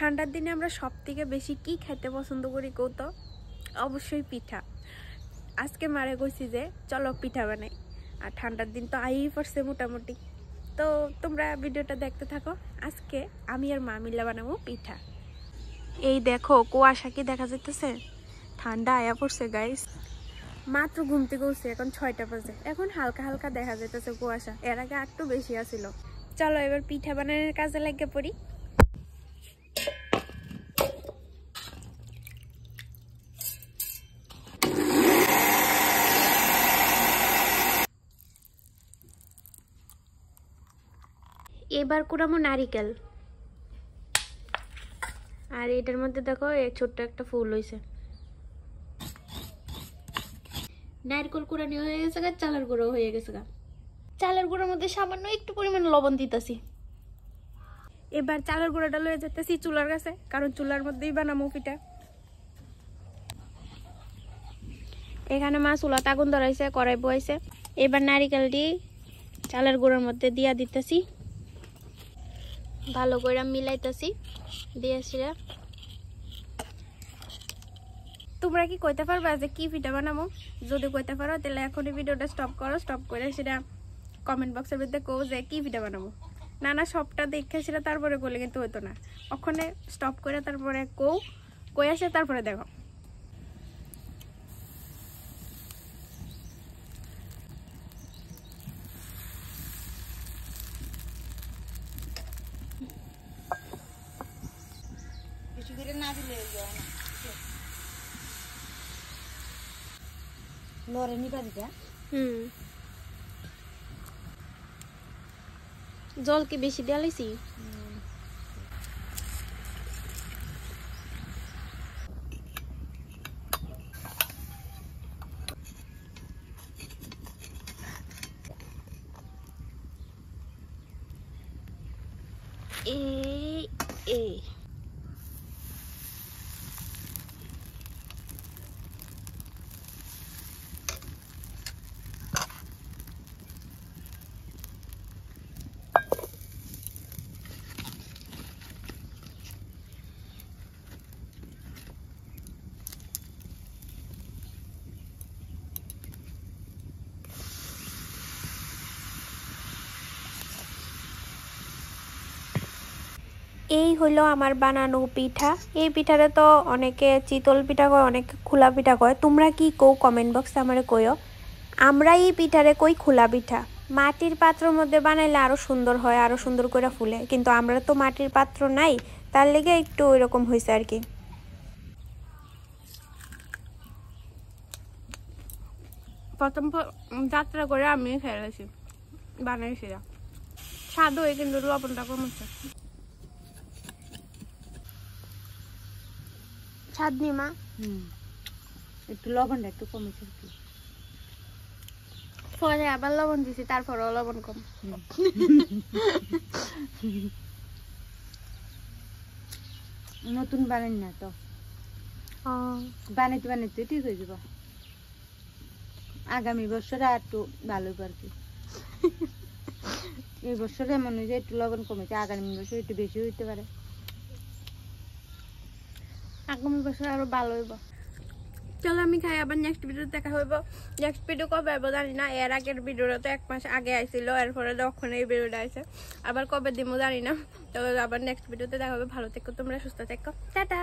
ঠান্ডার দিনে আমরা সবথেকে বেশি কি খেতে পছন্দ করি কৌত? অবশ্যই পিঠা। আজকে মারে কইছি যে চলো পিঠা বানাই, আর ঠান্ডার দিন তো আইই পড়ছে মোটামুটি। তো তোমরা ভিডিওটা দেখতে থাকো। আজকে আমি আর মা মিলা বানাবো পিঠা। এই দেখো কুয়াশা কি দেখা যাইতেছে, ঠান্ডা আয়া পড়ছে গাইস। মাত্র ঘুম থেকে উঠছে, এখন 6টা বাজে, এখন হালকা হালকা দেখা যাইতেছে কুয়াশা, এর আগে একটু বেশি আছিল। চলো এবার পিঠা বানানোর কাজে লাগিয়ে পড়ি। এবার কুড়ামো নারিকেল, আর এটার মধ্যে দেখো ছোট্ট একটা ফুল হয়েছে। নারকেল কুড়ানি হয়ে গেছে, চালের গুঁড়ো হয়ে গেছে। চালের গুঁড়োর মধ্যে সামান্য একটু পরিমাণ লবণ দিতেছি। এবার চালের গুঁড়োটা লয়ে যেতেছি চুলার কাছে, কারণ চুলার মধ্যেই বানাবো পিঠা। এখানে মা চুলাতে আগুন ধরাইছে, কড়াই বইছে। এবার নারিকেলটি চালের গুঁড়োর মধ্যে দিয়া দিতেছি, ভালো করে মিলাইতেছি দিয়েছি। তোমরা কি কইতে পারবা যে কি পিঠা বানাবো? যদি কইতে পারো তাহলে এখনই ভিডিওটা স্টপ করো, স্টপ করে সেটা কমেন্ট বক্সের মধ্যে কও যে কি পিঠা বানাবো। না সবটা দেখে সেটা তারপরে বলে কিন্তু হইতো না, ওখানে স্টপ করে তারপরে কই আসে তারপরে দেখো। জল কি বেশি দেয়া লাইছি? এই এই হলো আমার বানানো পিঠা। এই পিঠাটা তো অনেকে চিতল পিঠা কয়, অনেকে খোলা পিঠা কয়। তোমরা কি কও কমেন্ট বক্সে আমারে কইও। আমরা এই পিঠারে কই খোলা পিঠা। মাটির পাত্রের মধ্যে বানাইলে আরো সুন্দর হয়, আরো সুন্দর করে ফুলে, কিন্তু আমরা তো মাটির পাত্র নাই, তার লেগে একটু ওইরকম হয়েছে আর কি। প্রথম যাত্রা করে আমি খেয়েছি, বানাইছি স্বাদ হয়ে, কিন্তু লবণটা কম হচ্ছে। স্বাদ নি মা? একটু লবণটা একটু কমেছে। পরে আবার লবণ দিছি, তারপরেও লবণ কম। নতুন বানাই না তো, বানাইতে বানাইতে ঠিক হয়ে যাব। আগামী বছরে আর একটু ভালো পারবি। এই বছরে মনে হয় একটু লবণ কমেছে, আগামী বছর একটু বেশি হইতে পারে। আগামী বছর আরো ভালো হইব। চলো আমি খাই, আবার নেক্সট ভিডিও দেখা হইব। নেক্সট ভিডিও কবে আইব জানি না, এর আগের ভিডিওটা তো 1 মাস আগে আইছিল, এরপরে তখন এই ভিডিওটা আইছে। আবার কবে দিব জানি না। তো আবার নেক্সট ভিডিওতে দেখা হবে। ভালো থেকো তোমরা, সুস্থ থেকো, টাটা।